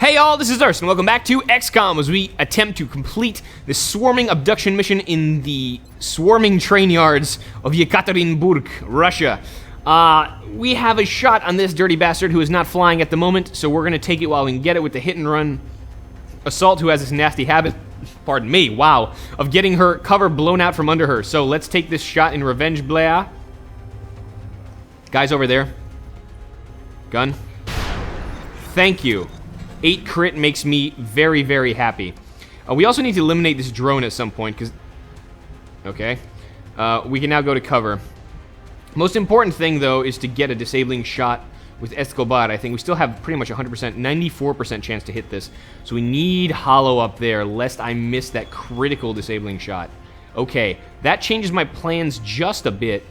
Hey y'all, this is Durst, and welcome back to XCOM as we attempt to complete the swarming abduction mission in the swarming train yards of Yekaterinburg, Russia. We have a shot on this dirty bastard who is not flying at the moment, so we're going to take it while we can get it with the hit and run assault who has this nasty habit, pardon me, wow, of getting her cover blown out from under her. So let's take this shot in revenge, Blea. Guys over there. Gun. Thank you. 8 crit makes me very, very happy. We also need to eliminate this drone at some point, because... Okay. We can now go to cover. Most important thing, though, is to get a disabling shot with Escobar. I think we still have pretty much 100%, 94% chance to hit this. So we need hollow up there, lest I miss that critical disabling shot. Okay, that changes my plans just a bit.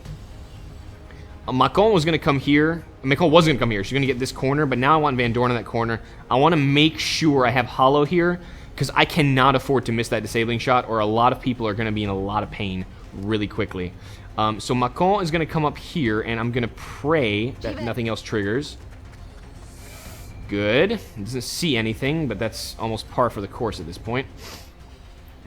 Macon was going to come here. Macon wasn't going to come here. She's going to get this corner, but now I want Van Dorn in that corner. I want to make sure I have hollow here, because I cannot afford to miss that disabling shot, or a lot of people are going to be in a lot of pain really quickly. So Macon is going to come up here, and I'm going to pray that nothing else triggers. Good. Doesn't see anything, but that's almost par for the course at this point.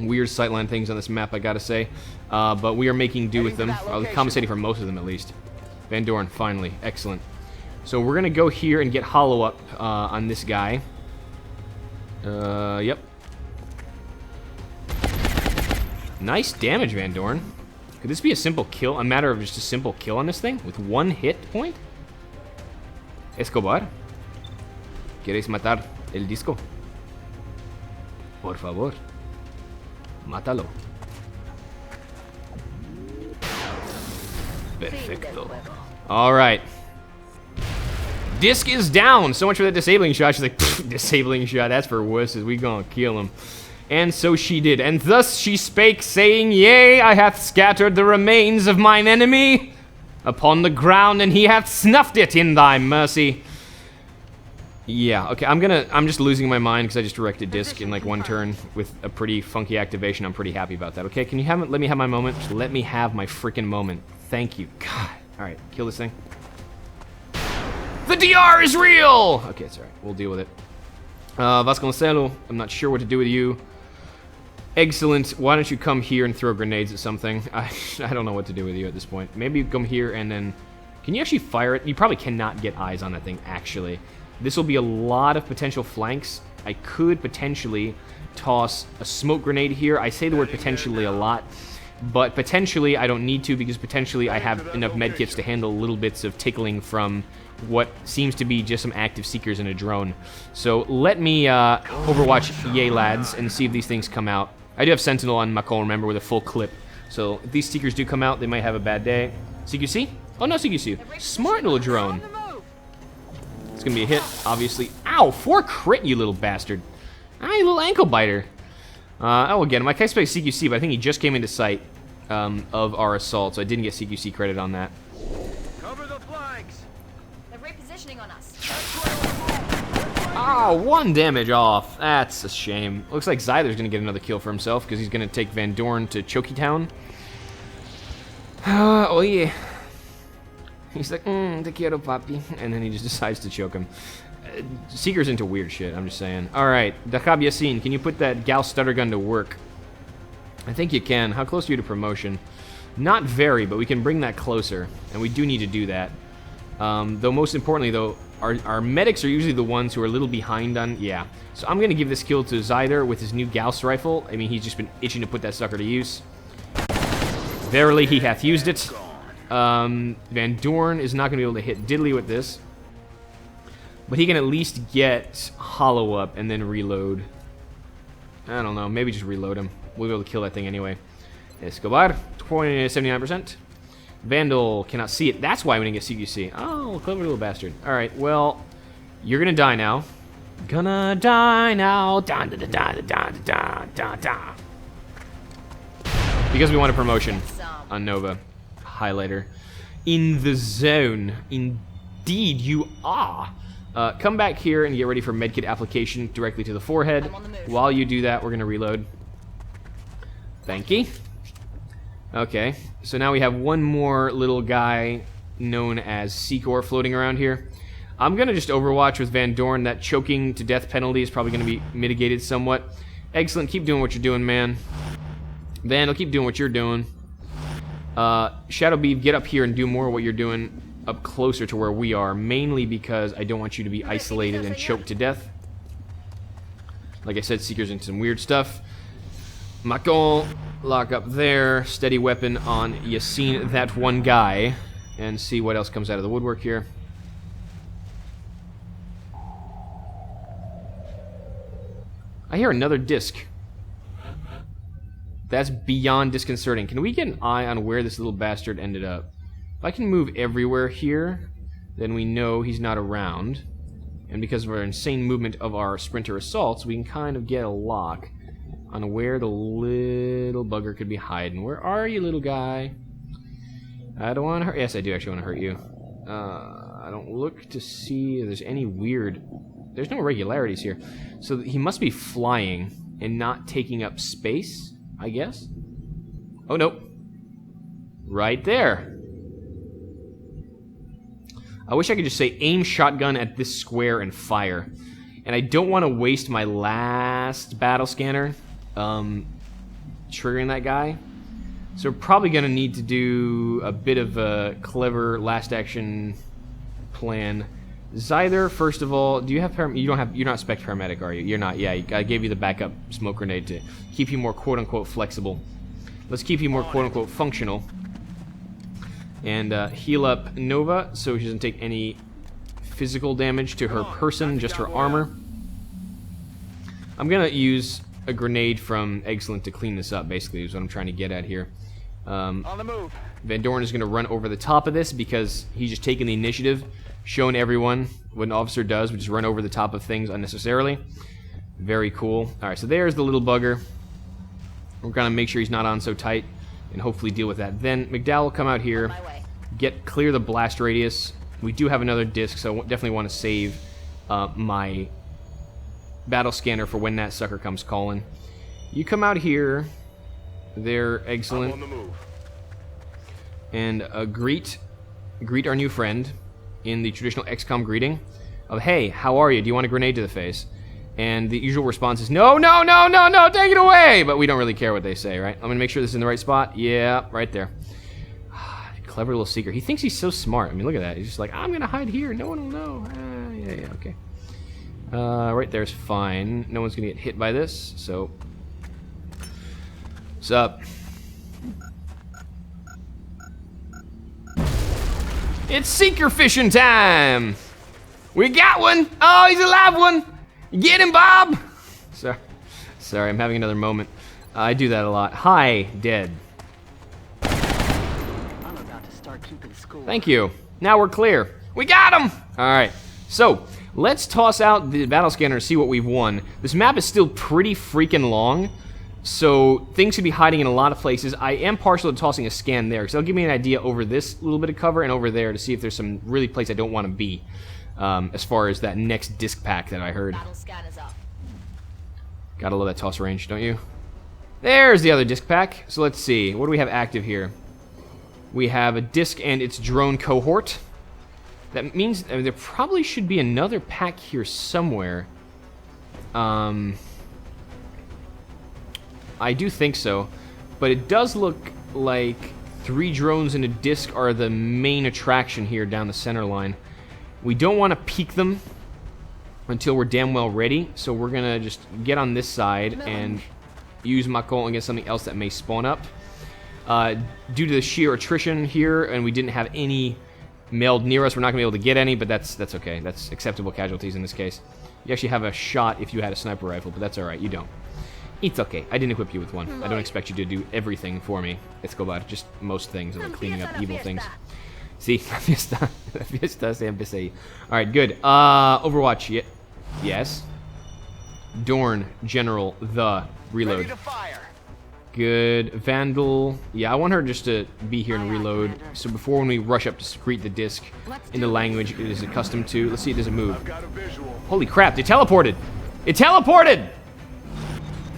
Weird sightline things on this map, I gotta say. But we are making do with them. Compensating for most of them, at least. Van Dorn, finally. Excellent. So we're going to go here and get hollow up on this guy. Yep. Nice damage, Van Dorn. Could this be a simple kill? A matter of just a simple kill on this thing? With 1 hit point? Escobar? ¿Quieres matar el disco? Por favor. Mátalo. Perfecto. Alright. Disc is down. So much for that disabling shot. She's like, disabling shot, that's for wusses. We gonna kill him. And so she did. And thus she spake, saying, Yea, I hath scattered the remains of mine enemy upon the ground, and he hath snuffed it in thy mercy. Yeah, okay, I'm just losing my mind because I just directed disc in like 1 turn with a pretty funky activation. I'm pretty happy about that. Okay, can you let me have my moment? Just let me have my freaking moment. Thank you. God. Alright, kill this thing. The DR is real! Okay, it's alright. We'll deal with it. Vasconcelo, I'm not sure what to do with you. Excellent. Why don't you come here and throw grenades at something? I don't know what to do with you at this point. Maybe you come here and then... Can you actually fire it? You probably cannot get eyes on that thing, actually. This will be a lot of potential flanks. I could potentially toss a smoke grenade here. I say the word potentially a lot. But potentially, I don't need to, because potentially I have enough medkits to handle little bits of tickling from what seems to be just some active seekers in a drone. So let me overwatch yay lads and see if these things come out. I do have Sentinel on Macon, remember, with a full clip. So if these seekers do come out, they might have a bad day. CQC? Oh, no CQC. Smart little drone. It's going to be a hit, obviously. Ow, 4 crit, you little bastard. Ah, you little ankle biter. Oh, again, I expect CQC, but I think he just came into sight of our assault, so I didn't get CQC credit on that. Cover the flanks. They're repositioning on us. Oh, 1 damage off. That's a shame. Looks like Zyler's going to get another kill for himself, because he's going to take Van Dorn to Choky Town. Oh, yeah. He's like, te quiero, papi. And then he just decides to choke him. Seeker's into weird shit, I'm just saying. Alright, Dakab Yassin, can you put that Gal Stutter Gun to work? I think you can. How close are you to promotion? Not very, but we can bring that closer. And we do need to do that. Though most importantly, though, our medics are usually the ones who are a little behind on... Yeah. So I'm going to give this kill to Zyder with his new Gauss rifle. I mean, he's just been itching to put that sucker to use. Verily, he hath used it. Van Dorn is not going to be able to hit diddly with this. But he can at least get hollow up and then reload. I don't know. Maybe just reload him. We'll be able to kill that thing anyway. Escobar, 79%. Vandal cannot see it. That's why we didn't get CQC. Oh, clever little bastard. Alright, well, you're gonna die now. Gonna die now. Da da da da da da da da. Because we want a promotion on Nova. Highlighter. In the zone. Indeed, you are. Come back here and get ready for medkit application directly to the forehead. While you do that, we're going to reload. Thank you. Okay, so now we have one more little guy known as Secor floating around here. I'm going to just Overwatch with Van Dorn. That choking to death penalty is probably going to be mitigated somewhat. Excellent. Keep doing what you're doing, man. Vandal, keep doing what you're doing. Shadow Beam, get up here and do more of what you're doing up closer to where we are, mainly because I don't want you to be isolated and choked to death. Like I said, Seeker's into some weird stuff. Macon, lock up there. Steady weapon on Yassine, that one guy. And see what else comes out of the woodwork here. I hear another disc. That's beyond disconcerting. Can we get an eye on where this little bastard ended up? If I can move everywhere here, then we know he's not around. And because of our insane movement of our sprinter assaults, we can kind of get a lock on where the little bugger could be hiding. Where are you, little guy? I don't want to hurt... Yes, I do actually want to hurt you. I don't look to see if there's any weird... There's no irregularities here. So he must be flying and not taking up space, I guess. Oh, no. Right there. I wish I could just say aim shotgun at this square and fire. And I don't want to waste my last battle scanner triggering that guy. So we're probably going to need to do a bit of a clever last action plan. Zyther, first of all, do you have you're not spec paramedic, are you? You're not. Yeah, I gave you the backup smoke grenade to keep you more quote-unquote flexible. Let's keep you more quote-unquote functional. And heal up Nova so she doesn't take any physical damage to her person, just her armor. I'm going to use a grenade from Excellent to clean this up, basically, is what I'm trying to get at here. On the move. Van Dorn is going to run over the top of this because he's just taking the initiative, showing everyone what an officer does, which is run over the top of things unnecessarily. Very cool. Alright, so there's the little bugger. We're going to make sure he's not on so tight and hopefully deal with that. Then McDowell will come out here, clear the blast radius. We do have another disc, so I definitely want to save my battle scanner for when that sucker comes calling. You come out here. They're excellent. I'm on the move. And greet our new friend in the traditional XCOM greeting of, hey, how are you? Do you want a grenade to the face? And the usual response is, no, no, no, no, no, take it away! But we don't really care what they say, right? I'm going to make sure this is in the right spot. Yeah, right there. Clever little seeker. He thinks he's so smart. I mean, look at that. He's just like, I'm going to hide here. No one will know. Yeah, okay. Right there's fine. No one's going to get hit by this, so... What's up? It's seeker fishing time! We got one! Oh, he's a live one! Get him, Bob! Sorry, I'm having another moment. I do that a lot. Hi, dead. I'm about to start keeping score. Thank you. Now we're clear. We got him! Alright, so let's toss out the battle scanner and see what we've won. This map is still pretty freaking long, so things could be hiding in a lot of places. I am partial to tossing a scan there, because that'll give me an idea over this little bit of cover and over there to see if there's some really place I don't want to be, as far as that next disc pack that I heard. Battle scan is up. Gotta love that toss range, don't you? There's the other disc pack. So let's see. What do we have active here? We have a disc and its drone cohort. That means there probably should be another pack here somewhere. I do think so. But it does look like 3 drones and a disc are the main attraction here down the center line. We don't want to peek them until we're damn well ready. So we're going to just get on this side and use Macon against something else that may spawn up. Due to the sheer attrition here, and we didn't have any mailed near us, we're not going to be able to get any, but that's okay. That's acceptable casualties in this case. You actually have a shot if you had a sniper rifle, but that's alright. You don't. It's okay. I didn't equip you with one. I don't expect you to do everything for me. Let's go about just most things, like cleaning up evil things. See? Fiesta se empieza ahí. Alright, good. Overwatch. Yes. Dorn, General, the reload. Ready to fire. Good. Vandal. Yeah, I want her just to be here and reload. So before when we rush up to secrete the disc in the language it is accustomed to. Let's see, it doesn't move. I've got a visual. Holy crap, they teleported! It teleported!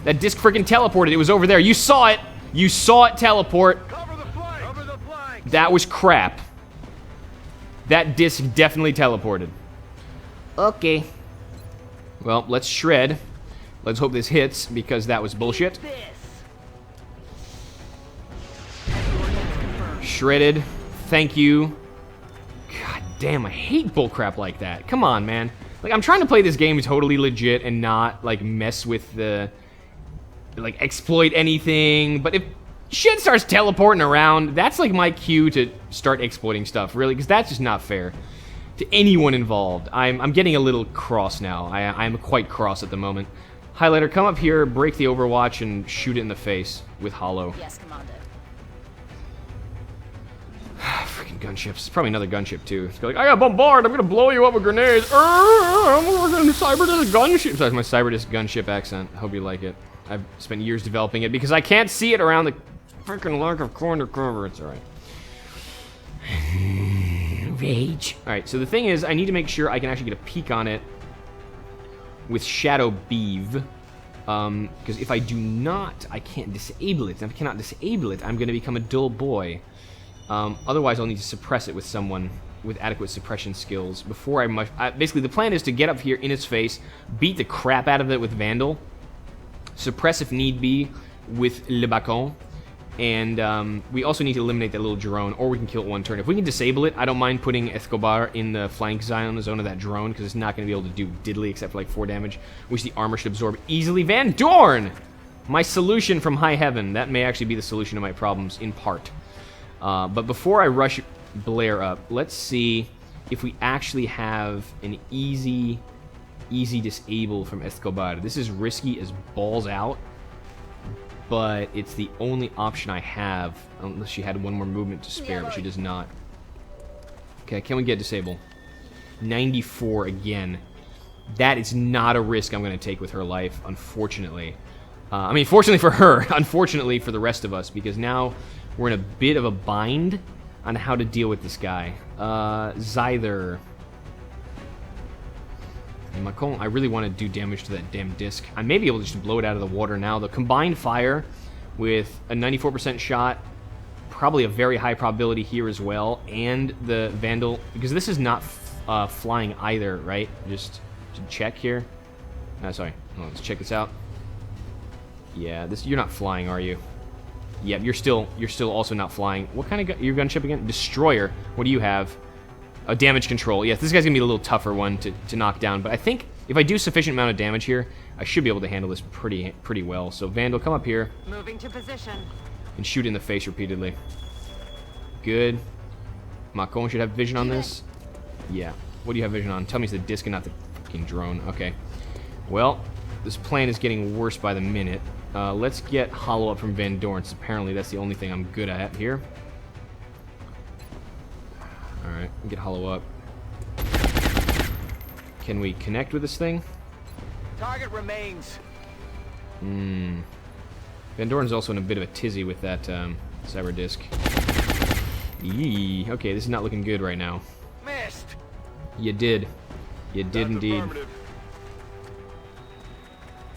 That disc freaking teleported. It was over there. You saw it! You saw it teleport. Cover the flanks. Cover the flanks. That was crap. That disc definitely teleported. Okay. Well, let's shred. Let's hope this hits, because that was bullshit. Shredded. Thank you. God damn, I hate bullcrap like that. Come on, man. Like, I'm trying to play this game totally legit and not, like, mess with the... like, exploit anything. But if shit starts teleporting around, that's, like, my cue to start exploiting stuff, really, because that's just not fair to anyone involved. I'm getting a little cross now. I'm quite cross at the moment. Highlighter, come up here, break the Overwatch, and shoot it in the face with Hollow. Yes, Commander. Freaking gunships. It's probably another gunship, too. It's like, I got bombarded, I'm gonna blow you up with grenades. I'm working Cyberdisc gunship. That's my Cyberdisc gunship accent. I hope you like it. I've spent years developing it because I can't see it around the freaking lack of corner cover. It's alright. Rage. Alright, so the thing is, I need to make sure I can actually get a peek on it with Shadow Beeve. Because if I do not, I can't disable it. If I cannot disable it, I'm going to become a dull boy. Otherwise, I'll need to suppress it with someone with adequate suppression skills before I must... basically, the plan is to get up here in its face, beat the crap out of it with Vandal, suppress if need be with Le Bacon, and we also need to eliminate that little drone, or we can kill it one turn. If we can disable it, I don't mind putting Escobar in the flank zone of that drone, because it's not going to be able to do diddly except for like 4 damage, which the armor should absorb easily. Van Dorn! My solution from high heaven. That may actually be the solution to my problems, in part. But before I rush Blair up, let's see if we actually have an easy disable from Escobar. This is risky as balls out, but it's the only option I have, unless she had one more movement to spare, but she does not. Okay, can we get disable? 94 again. That is not a risk I'm going to take with her life, unfortunately. I mean, fortunately for her, unfortunately for the rest of us, because now we're in a bit of a bind on how to deal with this guy. Zyther. And Macon, I really want to do damage to that damn disc. I may be able to just blow it out of the water now. The combined fire with a 94% shot, probably a very high probability here as well, and the Vandal, because this is not flying either, right? Just to check here. Sorry, let's check this out. Yeah, you're not flying, are you? Yeah, you're still also not flying. What kind of your gunship again? Destroyer. What do you have? A damage control. Yes, this guy's gonna be a little tougher one to knock down, but I think if I do sufficient amount of damage here, I should be able to handle this pretty well. So Vandal, come up here. Moving to position. And shoot in the face repeatedly. Good. Macon should have vision on this. Yeah. What do you have vision on? Tell me it's the disc and not the fucking drone. Okay. Well, this plan is getting worse by the minute. Let's get Hollow up from Van Dorn. Apparently that's the only thing I'm good at here. Alright, get Hollow up. Can we connect with this thing? Target remains. Van Dorn's also in a bit of a tizzy with that cyber disc. Yee. Okay, this is not looking good right now. Missed. You did. You did indeed.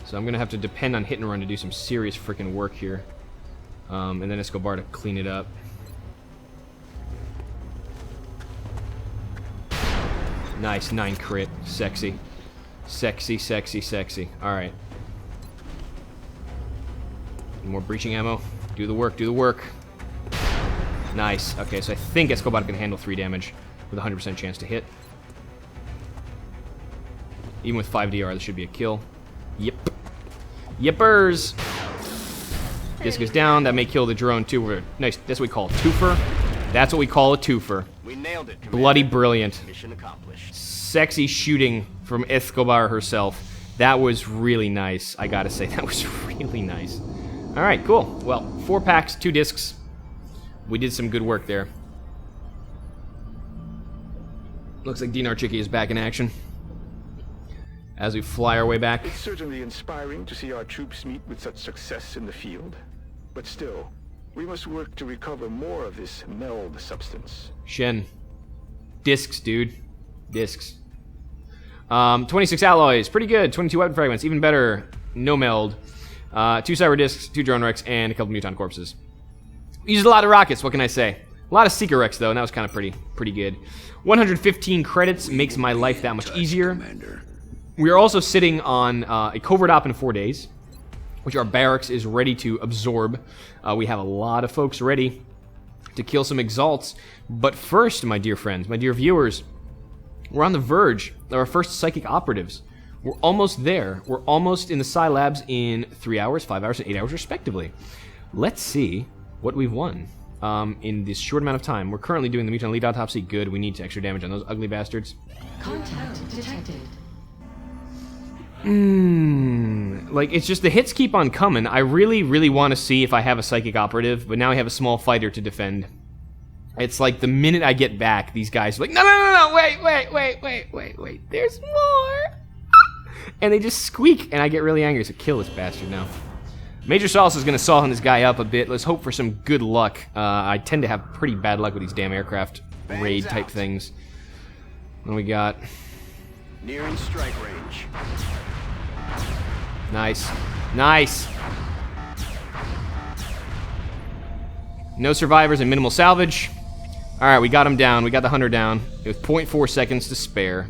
So I'm going to have to depend on hit and run to do some serious freaking work here. And then Escobar to clean it up. Nice, 9 crit. Sexy. Sexy, sexy, sexy. Alright. More breaching ammo. Do the work, do the work. Nice. Okay, so I think Escobar can handle 3 damage with a 100% chance to hit. Even with 5 DR, this should be a kill. Yep. Yippers! Disc is down. That may kill the drone, too. Nice. That's what we call a twofer. That's what we call a twofer. We nailed it, Commander. Bloody brilliant. Mission accomplished. Sexy shooting from Escobar herself. That was really nice. I gotta say, that was really nice. Alright, cool. Well, 4 packs, 2 discs. We did some good work there. Looks like Dinar Chicky is back in action. As we fly our way back. It's certainly inspiring to see our troops meet with such success in the field. But still, we must work to recover more of this meld substance. Shen. Discs, dude. Discs. 26 alloys. Pretty good. 22 weapon fragments. Even better. No meld. 2 cyber discs, 2 drone wrecks, and a couple muton corpses. We used a lot of rockets, what can I say? A lot of Seeker Rex, though, and that was kind of pretty good. 115 credits makes my life that much easier. Commander. We are also sitting on a covert op in 4 days, which our barracks is ready to absorb. We have a lot of folks ready to kill some Exalts. But first, my dear friends, my dear viewers, we're on the verge of our first psychic operatives. We're almost there. We're almost in the Psi Labs in 3 hours, 5 hours, and 8 hours, respectively. Let's see what we've won in this short amount of time. We're currently doing the mutant lead autopsy. Good. We need extra damage on those ugly bastards. Contact detected. Like, it's just the hits keep on coming. I really, really want to see if I have a psychic operative, but now I have a small fighter to defend. It's like the minute I get back, these guys are like, no, wait, there's more. And they just squeak, and I get really angry, so kill this bastard now. Major Solace is going to soften this guy up a bit. Let's hope for some good luck. I tend to have pretty bad luck with these damn aircraft raid-type things. What do we got? Nearing strike range. Nice. Nice. No survivors and minimal salvage. Alright, we got him down. We got the hunter down. With 0.4 seconds to spare.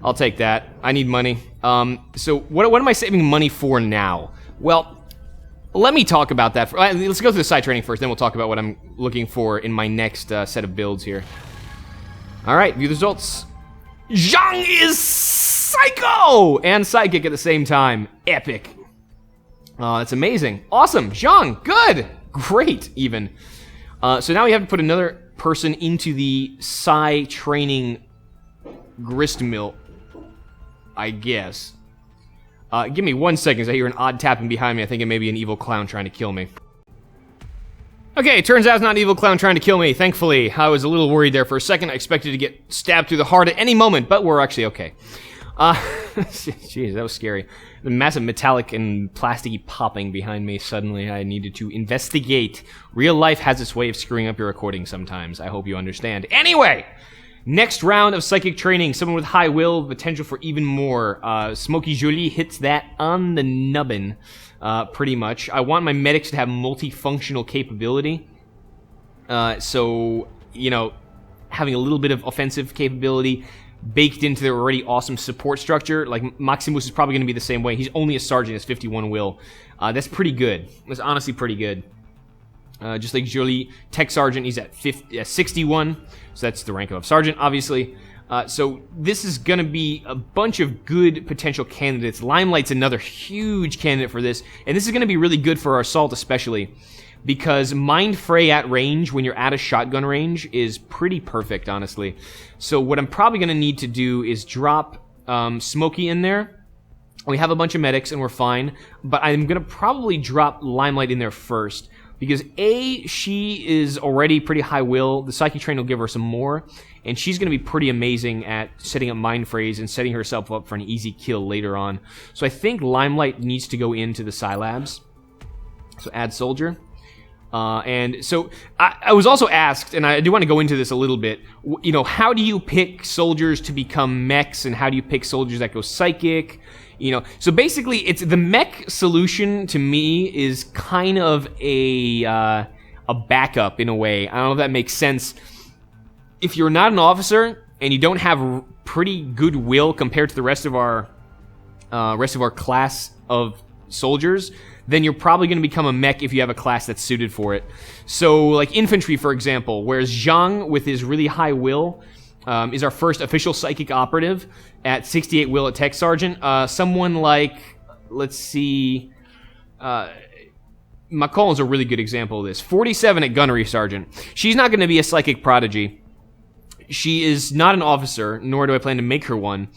I'll take that. I need money. So what am I saving money for now? Well, let me talk about that. Let's go through the side training first, then we'll talk about what I'm looking for in my next set of builds here. Alright, view the results. Zhang is psycho! And psychic at the same time. Epic. That's amazing. Awesome. Zhang, good. Great, even. So now we have to put another person into the Psi training grist mill, I guess. Give me 1 second, I hear an odd tapping behind me. I think it may be an evil clown trying to kill me. Okay, turns out it's not an evil clown trying to kill me, thankfully. I was a little worried there for a second. I expected to get stabbed through the heart at any moment, but we're actually okay. Jeez, that was scary. The massive metallic and plasticky popping behind me. Suddenly I needed to investigate. Real life has its way of screwing up your recording sometimes. I hope you understand. Anyway! Next round of psychic training. Someone with high will, potential for even more. Smokey Jolie hits that on the nubbin, pretty much. I want my medics to have multifunctional capability. So, you know, having a little bit of offensive capability baked into their already awesome support structure. Like, Maximus is probably going to be the same way. He's only a sergeant, has 51 will. That's pretty good. That's honestly pretty good. Just like Jolie, Tech Sergeant, he's at 61, so that's the rank of Sergeant, obviously. So this is going to be a bunch of good potential candidates. Limelight's another huge candidate for this, and this is going to be really good for our Assault especially, because Mind Fray at range, when you're at a shotgun range, is pretty perfect, honestly. So what I'm probably going to need to do is drop Smokey in there. We have a bunch of medics, and we're fine, but I'm going to probably drop Limelight in there first. Because A, she is already pretty high will, the Psychic Train will give her some more, and she's going to be pretty amazing at setting up Mind Frays and setting herself up for an easy kill later on. So I think Limelight needs to go into the Psi Labs. So add Soldier. And so I was also asked, and I do want to go into this a little bit, you know, how do you pick soldiers to become mechs, and how do you pick soldiers that go psychic? You know, so basically, it's the mech solution to me is kind of a backup in a way. I don't know if that makes sense. If you're not an officer and you don't have pretty good will compared to the rest of our class of soldiers, then you're probably going to become a mech if you have a class that's suited for it. So, like infantry, for example, whereas Zhang, with his really high will, is our first official psychic operative at 68 will at Tech Sergeant. Someone like, let's see, McCall is a really good example of this. 47 at Gunnery Sergeant. She's not going to be a psychic prodigy. She is not an officer, nor do I plan to make her one.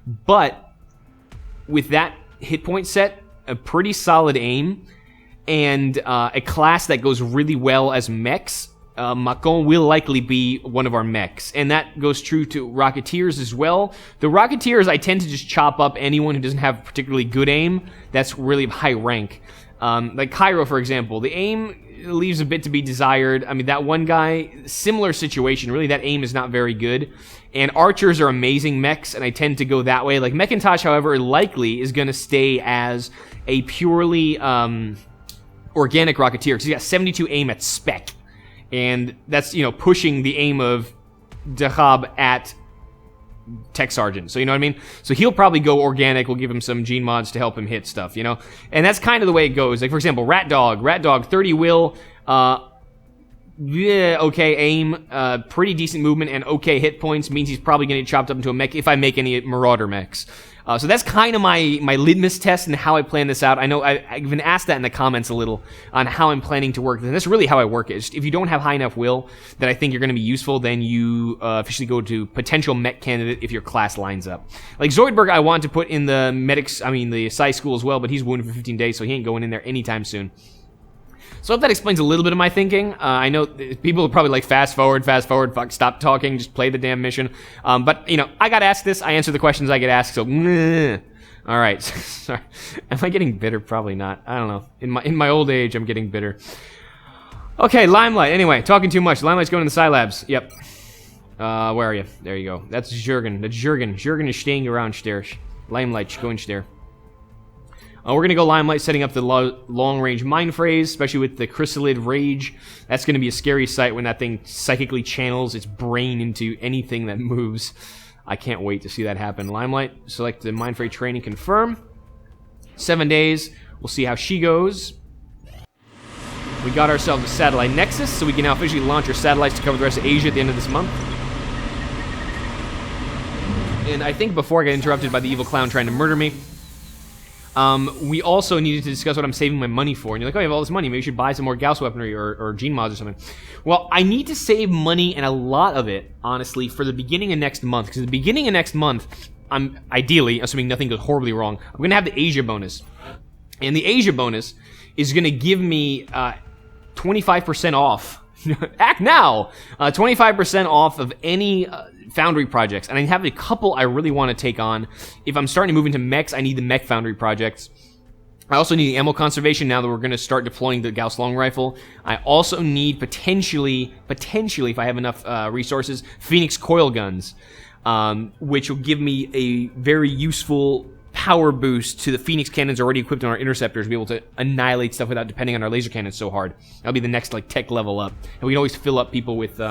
But with that hit point set, a pretty solid aim, and a class that goes really well as mechs, Macon will likely be one of our mechs, and that goes true to Rocketeers as well. The Rocketeers, I tend to just chop up anyone who doesn't have particularly good aim. That's really high rank. Like Cairo, for example, the aim leaves a bit to be desired. I mean, that one guy, similar situation. Really, that aim is not very good. And Archers are amazing mechs, and I tend to go that way. Like Macintosh, however, likely is going to stay as a purely organic Rocketeer, because he's got 72 aim at spec. And that's, you know, pushing the aim of Dahab at Tech Sergeant. So, you know what I mean? So he'll probably go organic. We'll give him some gene mods to help him hit stuff, you know? And that's kind of the way it goes. Like, for example, Rat Dog, 30 will, yeah, okay aim, pretty decent movement, and okay hit points means he's probably going to get chopped up into a mech if I make any Marauder mechs. So that's kind of my litmus test and how I plan this out. I know I've been asked that in the comments a little on how I'm planning to work this. And that's really how I work it. Just if you don't have high enough will that I think you're going to be useful, then you officially go to potential mech candidate if your class lines up. Like Zoidberg, I want to put in the the Psi school as well, but he's wounded for 15 days, so he ain't going in there anytime soon. So I hope that explains a little bit of my thinking. I know people are probably like, fast forward, fuck, stop talking, just play the damn mission. But, you know, I got asked this, I answer the questions I get asked, so, all right. Sorry. Am I getting bitter? Probably not. I don't know. In my old age, I'm getting bitter. Okay, Limelight. Anyway, talking too much. Limelight's going to the Psi Labs. Yep. Where are you? There you go. That's Jurgen. That's Jurgen. Jurgen is staying around there. Limelight, going there. We're going to go Limelight, setting up the long-range mind phrase, especially with the Chrysalid Rage. That's going to be a scary sight when that thing psychically channels its brain into anything that moves. I can't wait to see that happen. Limelight, select the mind phrase training, confirm. 7 days. We'll see how she goes. We got ourselves a satellite nexus, so we can now officially launch our satellites to cover the rest of Asia at the end of this month. And I think before I got interrupted by the evil clown trying to murder me, we also needed to discuss what I'm saving my money for. And you're like, oh, you have all this money. Maybe you should buy some more Gauss weaponry or gene mods or something. Well, I need to save money, and a lot of it, honestly, for the beginning of next month. Because at the beginning of next month, I'm ideally, assuming nothing goes horribly wrong, I'm going to have the Asia bonus. And the Asia bonus is going to give me 25% off. Act now! 25% off of any Foundry projects. And I have a couple I really want to take on. If I'm starting to move into mechs, I need the mech Foundry projects. I also need the ammo conservation now that we're going to start deploying the Gauss long rifle. I also need potentially, if I have enough resources, Phoenix coil guns, which will give me a very useful power boost to the Phoenix cannons already equipped on our interceptors to be able to annihilate stuff without depending on our laser cannons so hard. That'll be the next like tech level up. And we can always fill up people with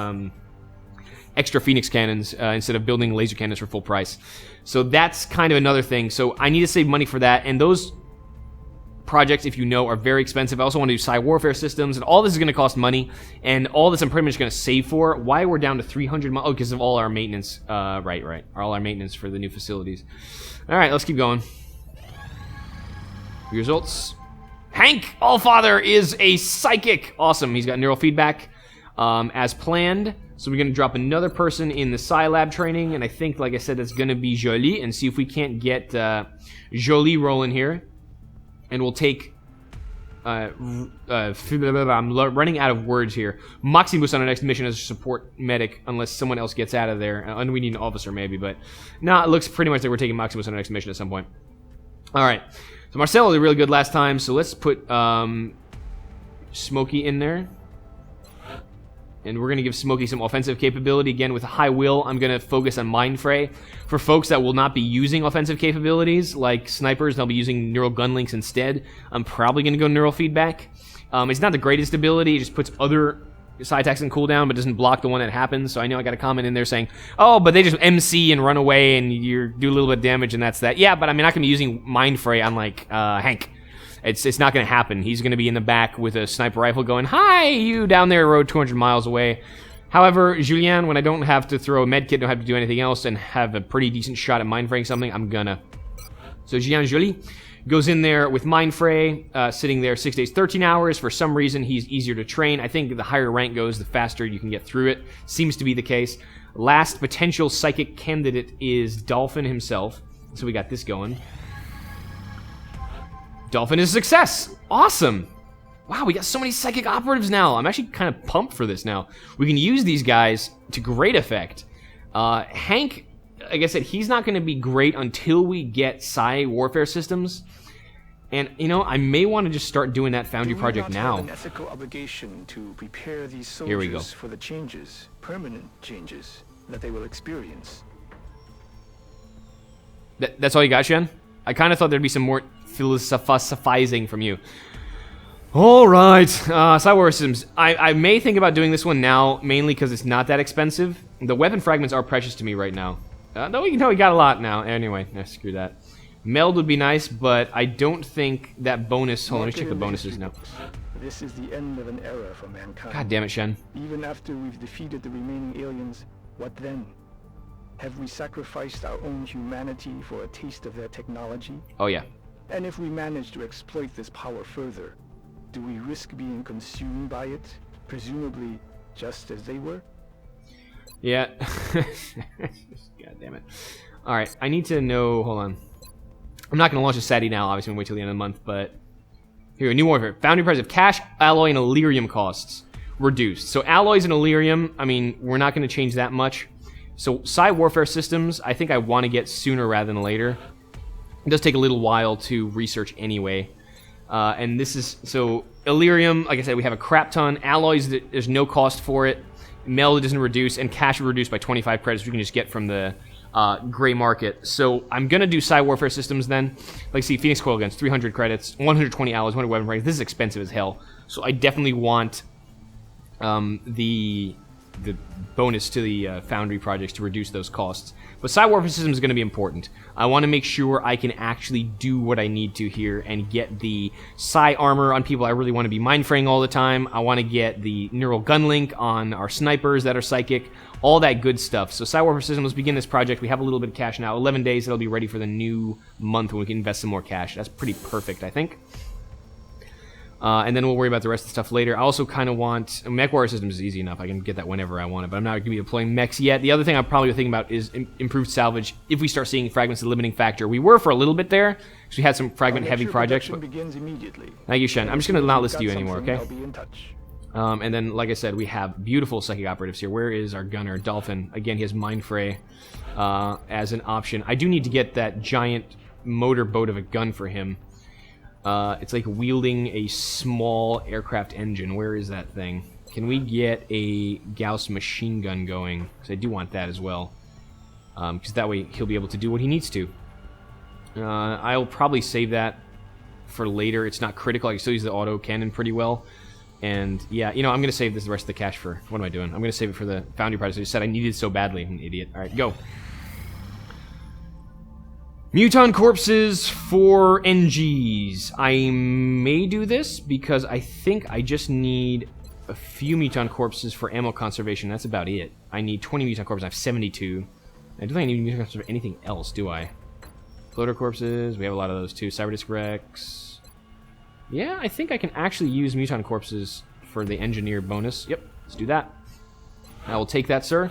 extra Phoenix cannons instead of building laser cannons for full price. So that's kind of another thing. So I need to save money for that. And those projects, if you know, are very expensive. I also want to do Psi warfare systems, and all this is going to cost money. And all this I'm pretty much going to save for. Why we're down to 300 miles? Oh, because of all our maintenance. Right. All our maintenance for the new facilities. All right, let's keep going. Results. Hank Allfather is a psychic. Awesome. He's got neural feedback as planned. So we're going to drop another person in the Psi Lab training, and I think, like I said, it's going to be Jolie, and see if we can't get Jolie rolling here. And we'll take... I'm running out of words here. Maximus on our next mission as a support medic, unless someone else gets out of there. And we need an officer, maybe, but... Nah, it looks pretty much like we're taking Maximus on our next mission at some point. Alright. So Marcelo did really good last time, so let's put Smokey in there. And we're going to give Smokey some offensive capability. Again, with a high will, I'm going to focus on Mind Fray. For folks that will not be using offensive capabilities, like snipers, they'll be using neural gun links instead. I'm probably going to go neural feedback. It's not the greatest ability. It just puts other side attacks in cooldown, but doesn't block the one that happens. So I know I got a comment in there saying, oh, but they just MC and run away, and you do a little bit of damage, and that's that. Yeah, but I'm not going to be using Mind Fray on, like, Hank. It's not going to happen. He's going to be in the back with a sniper rifle going, hi, you down there, road 200 miles away. However, Julien, when I don't have to throw a med kit, don't have to do anything else, and have a pretty decent shot at mind fraying something, I'm gonna. So Julien Joly goes in there with mind fray, sitting there 6 days, 13 hours. For some reason, he's easier to train. I think the higher rank goes, the faster you can get through it. Seems to be the case. Last potential psychic candidate is Dolphin himself. So we got this going. Dolphin is a success. Awesome. Wow, we got so many psychic operatives now. I'm actually kind of pumped for this now. We can use these guys to great effect. Hank, like I said, he's not going to be great until we get Psi warfare systems. And, you know, I may want to just start doing that Foundry project now. An ethical obligation to prepare these Here we go. soldiers for the changes, permanent changes, that they will experience. That's all you got, Shen? I kind of thought there'd be some more philosophizing from you. Alright, Cyber Systems. I may think about doing this one now, mainly because it's not that expensive. The weapon fragments are precious to me right now. Though we got a lot now. Anyway, screw that. Meld would be nice, but I don't think that bonus... Hold on, let me check the bonuses now. This is the end of an era for mankind. God damn it, Shen. Even after we've defeated the remaining aliens, what then? Have we sacrificed our own humanity for a taste of their technology? Oh, yeah. And if we manage to exploit this power further, do we risk being consumed by it, presumably just as they were? Yeah. God damn it. Alright, I need to know... Hold on. I'm not going to launch a SATI now, obviously, I'm going to wait till the end of the month, but... Here, a new warfare. Foundry price of cash, alloy, and Illyrium costs reduced. So alloys and Illyrium, I mean, we're not going to change that much. So Psi Warfare Systems, I think I want to get sooner rather than later. It does take a little while to research anyway. And this is... So, Illyrium, like I said, we have a crap ton. Alloys, there's no cost for it. Meld doesn't reduce, and cash will reduce by 25 credits, we can just get from the gray market. So I'm going to do Psi Warfare Systems then. Like, see, Phoenix Coil Guns, 300 credits, 120 alloys, 100 weapon prices. This is expensive as hell. So I definitely want the bonus to the Foundry projects to reduce those costs. But Psi Warfare Systems is going to be important. I want to make sure I can actually do what I need to here and get the Psi armor on people I really want to be mind fraying all the time. I want to get the neural gun link on our snipers that are psychic. All that good stuff. So Psi Warfare Systems, let's begin this project. We have a little bit of cash now. 11 days, it'll be ready for the new month when we can invest some more cash. That's pretty perfect, I think. And then we'll worry about the rest of the stuff later. I also kind of want... Mech Warrior Systems is easy enough. I can get that whenever I want it, but I'm not going to be deploying mechs yet. The other thing I'm probably thinking about is improved salvage if we start seeing fragments, the limiting factor. We were for a little bit there, because we had some fragment-heavy projects. But... begins immediately. Thank you, Shen. I'm just going to not list you anymore, okay? I'll be in touch. And then, like I said, we have beautiful psychic operatives here. Where is our gunner, Dolphin? Again, he has Mind Fray as an option. I do need to get that giant motor boat of a gun for him. It's like wielding a small aircraft engine. Where is that thing? Can we get a Gauss machine gun going? Because I do want that as well. Because that way he'll be able to do what he needs to. I'll probably save that for later. It's not critical. I can still use the auto cannon pretty well. And yeah, you know, I'm going to save this the rest of the cash for... What am I doing? I'm going to save it for the Foundry project. I just said I needed it so badly. I'm an idiot. Alright, go. Muton corpses for NGs. I may do this because I think I just need a few Muton corpses for ammo conservation. That's about it. I need 20 Muton corpses. I have 72. I don't think I need Muton corpses for anything else, do I? Floater corpses. We have a lot of those too. Cyberdisc Rex. Yeah, I think I can actually use Muton corpses for the engineer bonus. Yep, let's do that. I will take that, sir.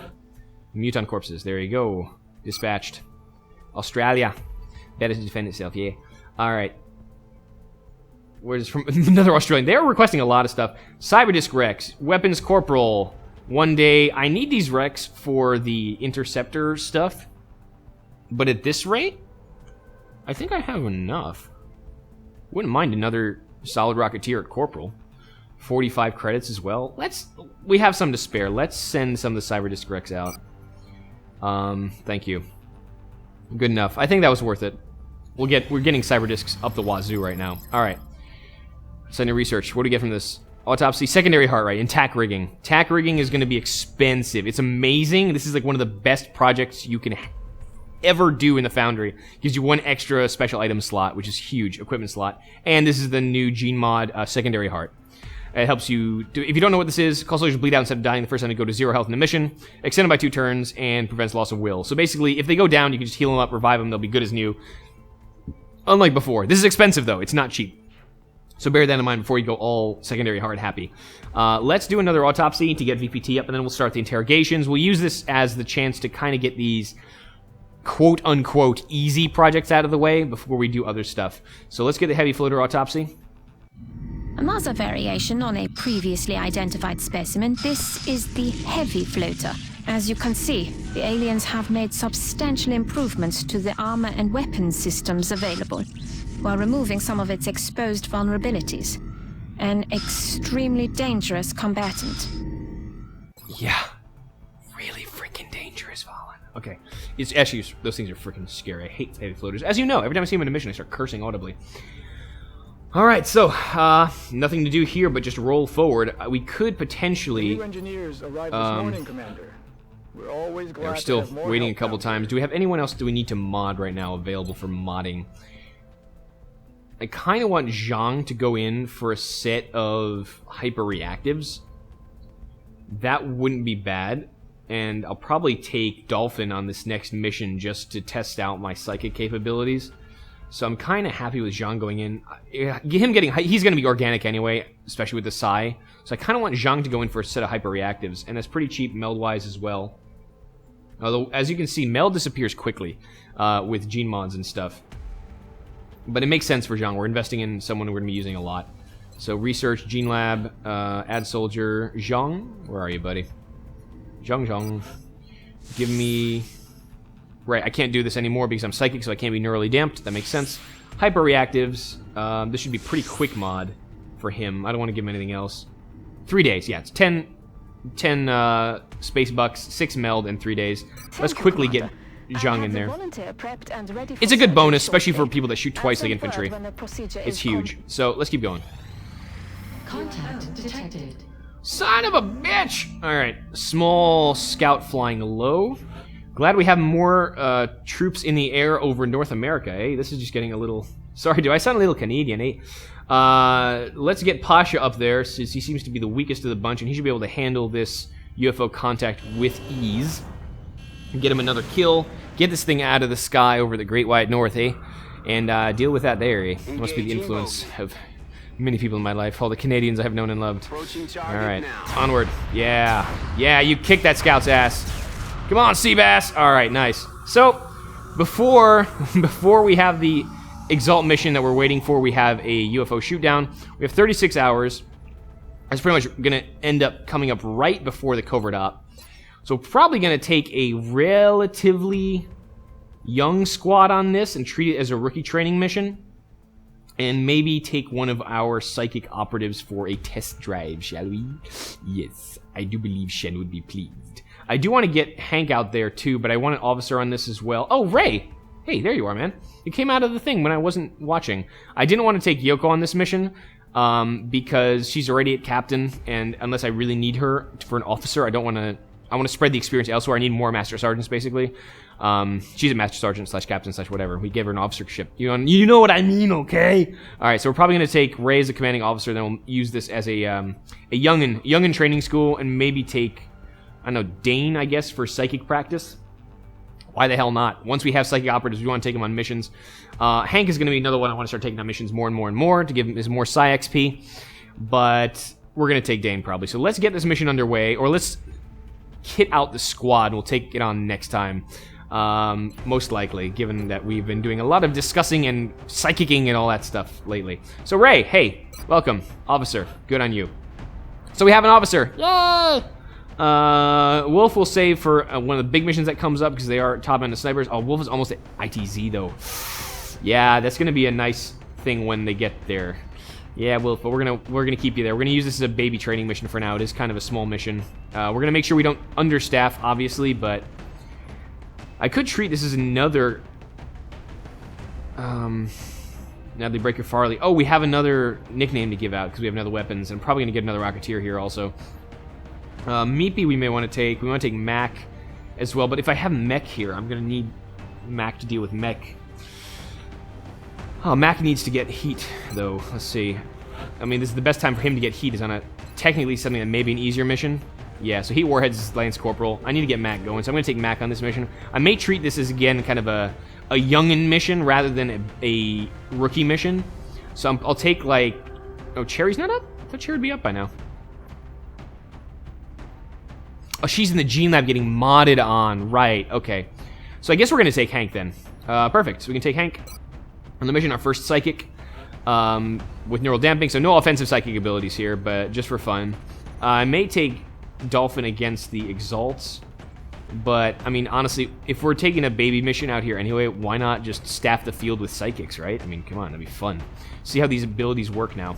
Muton corpses. There you go. Dispatched. Australia. Better to defend itself, yeah. Alright. Where's from another Australian? They're requesting a lot of stuff. Cyberdisc Rex. Weapons Corporal. One day. I need these Rex for the interceptor stuff. But at this rate, I think I have enough. Wouldn't mind another solid Rocketeer at Corporal. 45 credits as well. We have some to spare. Let's send some of the Cyberdisc Rex out. Thank you. Good enough. I think that was worth it. We're getting Cyberdiscs up the wazoo right now. Alright. Sending research. What do we get from this? Autopsy. Secondary heart rate. And tack rigging. Tack rigging is going to be expensive. It's amazing. This is like one of the best projects you can ever do in the Foundry. Gives you one extra special item slot, which is huge. Equipment slot. And this is the new Gene Mod secondary heart. It helps you... If you don't know what this is, cause soldiers bleed out instead of dying the first time they go to 0 health in the mission. Extended by 2 turns, and prevents loss of will. So basically, if they go down, you can just heal them up, revive them, they'll be good as new. Unlike before. This is expensive, though. It's not cheap. So bear that in mind before you go all secondary heart happy. Let's do another autopsy to get VPT up, and then we'll start the interrogations. We'll use this as the chance to kind of get these quote-unquote easy projects out of the way before we do other stuff. So let's get the heavy floater autopsy. Another variation on a previously identified specimen, this is the heavy floater. As you can see, the aliens have made substantial improvements to the armor and weapons systems available, while removing some of its exposed vulnerabilities. An extremely dangerous combatant. Yeah. Really freaking dangerous, Valen. Okay. It's actually, those things are freaking scary. I hate heavy floaters. As you know, every time I see them in a mission, I start cursing audibly. Alright, so, nothing to do here but just roll forward. We could potentially... New engineers arrived this morning, Commander. We're always glad We're to still have more waiting a help couple down times. Do we have anyone else do we need to mod right now available for modding? I kind of want Zhang to go in for a set of hyper-reactives. That wouldn't be bad. And I'll probably take Dolphin on this next mission just to test out my psychic capabilities. So I'm kind of happy with Zhang going in. Him getting... He's going to be organic anyway, especially with the Psi. So I kind of want Zhang to go in for a set of hyper-reactives. And that's pretty cheap meld-wise as well. Although, as you can see, meld disappears quickly with gene mods and stuff. But it makes sense for Zhang. We're investing in someone we're going to be using a lot. So research, gene lab, add soldier. Zhang, where are you, buddy? Zhang. Give me... Right, I can't do this anymore because I'm psychic, so I can't be neurally damped. That makes sense. Hyper-reactives. This should be pretty quick mod for him. I don't want to give him anything else. 3 days, yeah. It's 10 space bucks, 6 meld in 3 days. Let's quickly get Zhang in there. It's a good bonus, especially for people that shoot twice like infantry. It's huge. So, let's keep going. Contact detected. Son of a bitch! Alright, small scout flying low. Glad we have more troops in the air over North America, eh? This is just getting a little... Sorry, do I sound a little Canadian, eh? Let's get Pasha up there, since he seems to be the weakest of the bunch, and he should be able to handle this UFO contact with ease. Get him another kill, get this thing out of the sky over the Great White North, eh? And deal with that there, eh? Must be the influence of many people in my life, all the Canadians I have known and loved. Alright, onward. Yeah, you kick that scout's ass. Come on, Seabass! Alright, nice. So, before we have the Exalt mission that we're waiting for, we have a UFO shoot-down. We have 36 hours. That's pretty much going to end up coming up right before the covert op. So, probably going to take a relatively young squad on this and treat it as a rookie training mission. And maybe take one of our psychic operatives for a test drive, shall we? Yes, I do believe Shen would be pleased. I do want to get Hank out there too, but I want an officer on this as well. Oh, Ray! Hey, there you are, man. You came out of the thing when I wasn't watching. I didn't want to take Yoko on this mission, because she's already at captain, and unless I really need her for an officer, I want to spread the experience elsewhere. I need more master sergeants, basically. She's a master sergeant / captain / whatever. We gave her an officership. You know what I mean, okay? Alright, so we're probably going to take Ray as a commanding officer, then we'll use this as a youngin training school, and maybe take... I don't know, Dane, I guess, for psychic practice. Why the hell not? Once we have psychic operatives, we want to take them on missions. Hank is going to be another one I want to start taking on missions more and more and more to give him his more Psi XP. But we're going to take Dane probably. So let's get this mission underway, or let's kit out the squad, and we'll take it on next time. Most likely, given that we've been doing a lot of discussing and psychicking and all that stuff lately. So Ray, hey, welcome. Officer, good on you. So we have an officer. Yay! Wolf will save for one of the big missions that comes up because they are top end of snipers. Oh, Wolf is almost at ITZ though. Yeah, that's gonna be a nice thing when they get there. Yeah, Wolf, but we're gonna keep you there. We're gonna use this as a baby training mission for now. It is kind of a small mission. We're gonna make sure we don't understaff, obviously, but I could treat this as another. Natalie Breaker Farley. Oh, we have another nickname to give out because we have another weapons, and probably gonna get another Rocketeer here also. Meepy we may want to take. We want to take Mac as well, but if I have Mech here, I'm going to need Mac to deal with Mech. Oh, Mac needs to get heat, though. Let's see. I mean, this is the best time for him to get heat is on a technically something that may be an easier mission. Yeah, so Heat Warhead's Lance Corporal. I need to get Mac going, so I'm going to take Mac on this mission. I may treat this as, again, kind of a youngin mission rather than a rookie mission. So I'll take, like... Oh, Cherry's not up? I thought Cherry would be up by now. Oh, she's in the gene lab getting modded on. Right, okay. So I guess we're going to take Hank then. Perfect. So we can take Hank on the mission, our first psychic with neural damping. So no offensive psychic abilities here, but just for fun. I may take Dolphin against the Exalts. But, I mean, honestly, if we're taking a baby mission out here anyway, why not just staff the field with psychics, right? I mean, come on, that'd be fun. See how these abilities work now.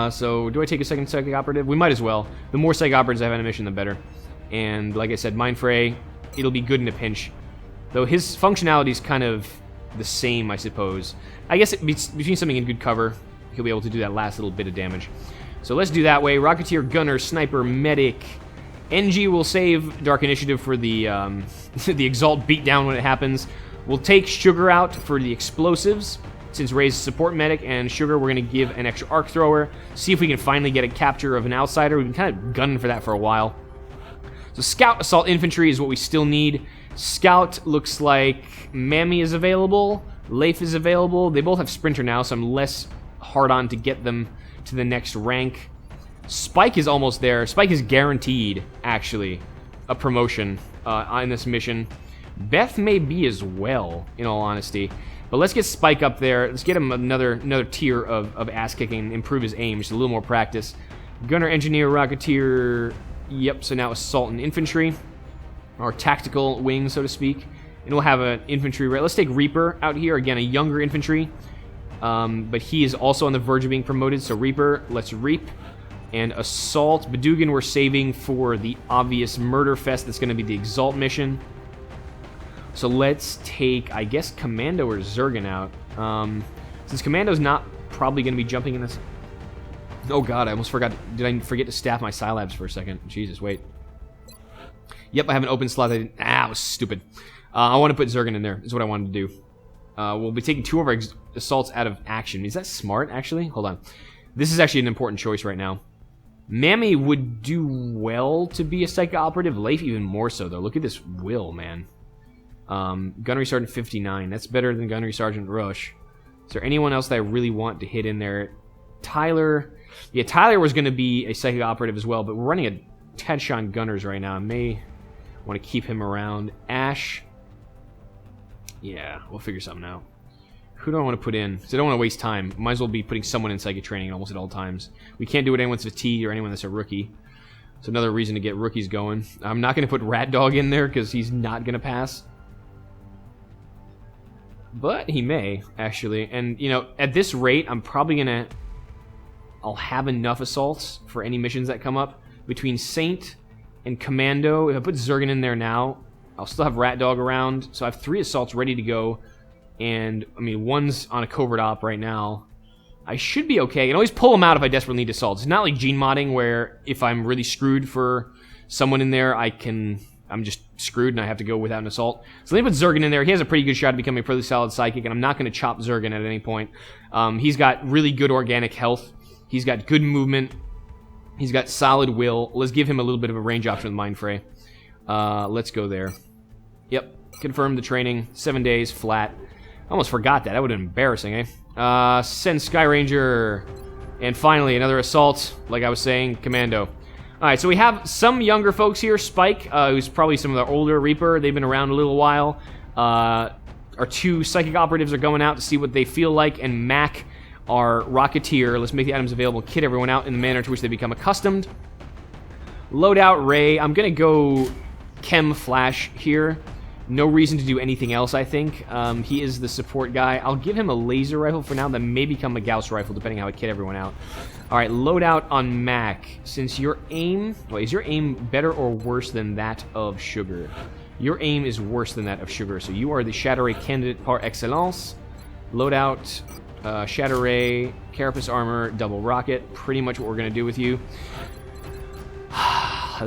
So, do I take a second psychic operative? We might as well. The more psychic operatives I have on a mission, the better. And, like I said, Mindfray, it'll be good in a pinch. Though his functionality is kind of the same, I suppose. I guess between something in good cover, he'll be able to do that last little bit of damage. So let's do that way. Rocketeer, Gunner, Sniper, Medic. NG will save Dark Initiative for the the Exalt beatdown when it happens. We'll take Sugar out for the explosives, since Ray's support medic, and Sugar we're going to give an extra arc thrower. See if we can finally get a capture of an outsider. We've been kind of gunning for that for a while. So Scout, Assault Infantry is what we still need. Scout looks like Mammy is available. Leif is available. They both have Sprinter now, so I'm less hard on to get them to the next rank. Spike is almost there. Spike is guaranteed, actually, a promotion on this mission. Beth may be as well, in all honesty. But let's get Spike up there. Let's get him another tier of ass-kicking, improve his aim, just a little more practice. Gunner, Engineer, Rocketeer. Yep, so now Assault and Infantry. Our tactical wing, so to speak. And we'll have an infantry. Let's take Reaper out here. Again, a younger infantry. But he is also on the verge of being promoted. So Reaper, let's Reap. And Assault. Badugan we're saving for the obvious murder fest that's going to be the Exalt mission. So let's take, I guess, Commando or Zergan out. Since Commando's not probably going to be jumping in this... Oh god, I almost forgot. Did I forget to staff my Scilabs for a second? Jesus, wait. Yep, I have an open slot. I was stupid. I want to put Zergan in there. Is what I wanted to do. We'll be taking 2 of our assaults out of action. Is that smart, actually? Hold on. This is actually an important choice right now. Mammy would do well to be a Psychic Operative. Leif even more so, though. Look at this will, man. Gunnery Sergeant 59. That's better than Gunnery Sergeant Rush. Is there anyone else that I really want to hit in there? Tyler. Yeah, Tyler was going to be a Psychic Operative as well, but we're running a Tedshon Gunners right now. I may want to keep him around. Ash. Yeah, we'll figure something out. Who do I want to put in? Because I don't want to waste time. Might as well be putting someone in Psychic Training almost at all times. We can't do it anyone's fatigued or anyone that's a rookie. It's another reason to get rookies going. I'm not going to put Rat Dog in there because he's not going to pass. But he may, actually. And, you know, at this rate, I'm probably going to... I'll have enough assaults for any missions that come up. Between Saint and Commando, if I put Zergan in there now, I'll still have Rat Dog around. So I have 3 assaults ready to go. And, I mean, one's on a covert op right now. I should be okay. I can always pull them out if I desperately need assaults. It's not like gene modding where if I'm really screwed for someone in there, I'm just screwed and I have to go without an assault. So let me put Zergan in there. He has a pretty good shot at becoming a pretty solid psychic, and I'm not going to chop Zergan at any point. He's got really good organic health. He's got good movement. He's got solid will. Let's give him a little bit of a range option with Mind Fray. Let's go there. Yep. Confirm the training. 7 days, flat. I almost forgot that. That would have been embarrassing, eh? Send Sky Ranger. And finally, another assault. Like I was saying, Commando. Alright, so we have some younger folks here. Spike, who's probably some of the older Reaper. They've been around a little while. Our 2 Psychic Operatives are going out to see what they feel like. And Mac, our Rocketeer. Let's make the items available, kit everyone out in the manner to which they become accustomed. Loadout Ray. I'm going to go Chem Flash here. No reason to do anything else, I think. He is the support guy. I'll give him a laser rifle for now, that may become a Gauss rifle, depending how I kit everyone out. Alright, loadout on Mac. Since your aim... Wait, is your aim better or worse than that of Sugar? Your aim is worse than that of Sugar, so you are the Shatter Ray candidate par excellence. Loadout, Shatter Ray, Carapace Armor, Double Rocket. Pretty much what we're going to do with you.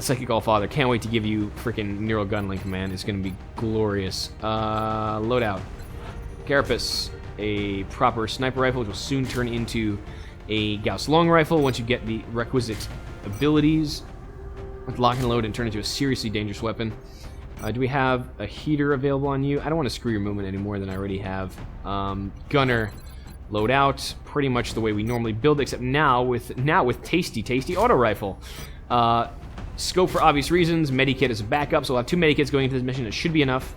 Psychic All-Father. Can't wait to give you freaking Neural Gun Link, man. It's going to be glorious. Loadout. Carapace. A proper sniper rifle, which will soon turn into a Gauss Long Rifle once you get the requisite abilities. With lock and load and turn into a seriously dangerous weapon. Do we have a heater available on you? I don't want to screw your movement any more than I already have. Gunner. Loadout. Pretty much the way we normally build, except now with tasty auto rifle. Scope for obvious reasons. Medikit is a backup, so we'll have 2 medikits going into this mission. It should be enough.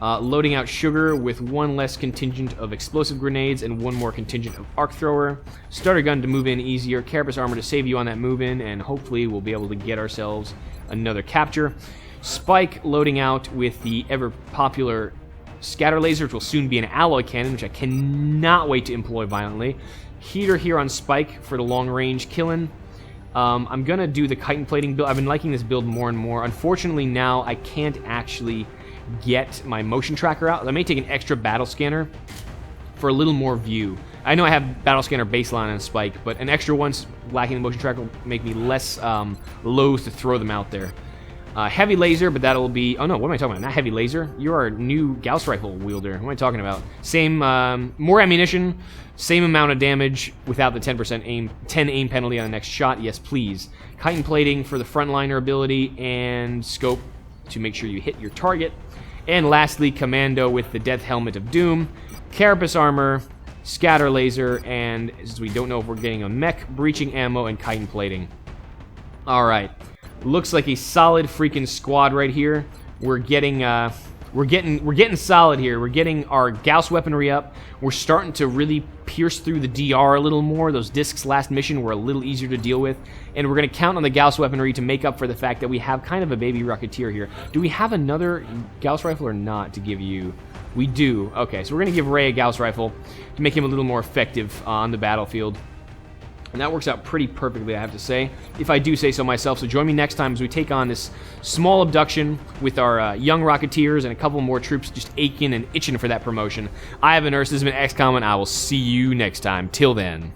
Loading out Sugar with 1 less contingent of explosive grenades and 1 more contingent of arc thrower. Starter gun to move in easier. Carapace armor to save you on that move in, and hopefully we'll be able to get ourselves another capture. Spike loading out with the ever popular scatter laser, which will soon be an alloy cannon, which I cannot wait to employ violently. Heater here on Spike for the long range killing. I'm gonna do the chitin plating build. I've been liking this build more and more. Unfortunately, now I can't actually get my motion tracker out. I may take an extra battle scanner for a little more view. I know I have battle scanner baseline and spike, but an extra one lacking the motion tracker will make me less loath to throw them out there. Heavy laser, but that'll be... Oh no, what am I talking about? Not heavy laser. You're our new Gauss rifle wielder. What am I talking about? Same, more ammunition, same amount of damage without the 10 aim penalty on the next shot. Yes, please. Chitin plating for the frontliner ability, and scope to make sure you hit your target. And lastly, commando with the Death Helmet of Doom, carapace armor, scatter laser, and since we don't know if we're getting a mech, breaching ammo, and chitin plating. Alright. Looks like a solid freaking squad right here. We're getting solid here. We're getting our Gauss weaponry up. We're starting to really pierce through the DR a little more. Those discs last mission were a little easier to deal with. And we're going to count on the Gauss weaponry to make up for the fact that we have kind of a baby Rocketeer here. Do we have another Gauss rifle or not to give you? We do. Okay, so we're going to give Ray a Gauss rifle to make him a little more effective on the battlefield. And that works out pretty perfectly, I have to say, if I do say so myself. So join me next time as we take on this small abduction with our young Rocketeers and a couple more troops just aching and itching for that promotion. I have been Urs, this has been XCOM, and I will see you next time. Till then.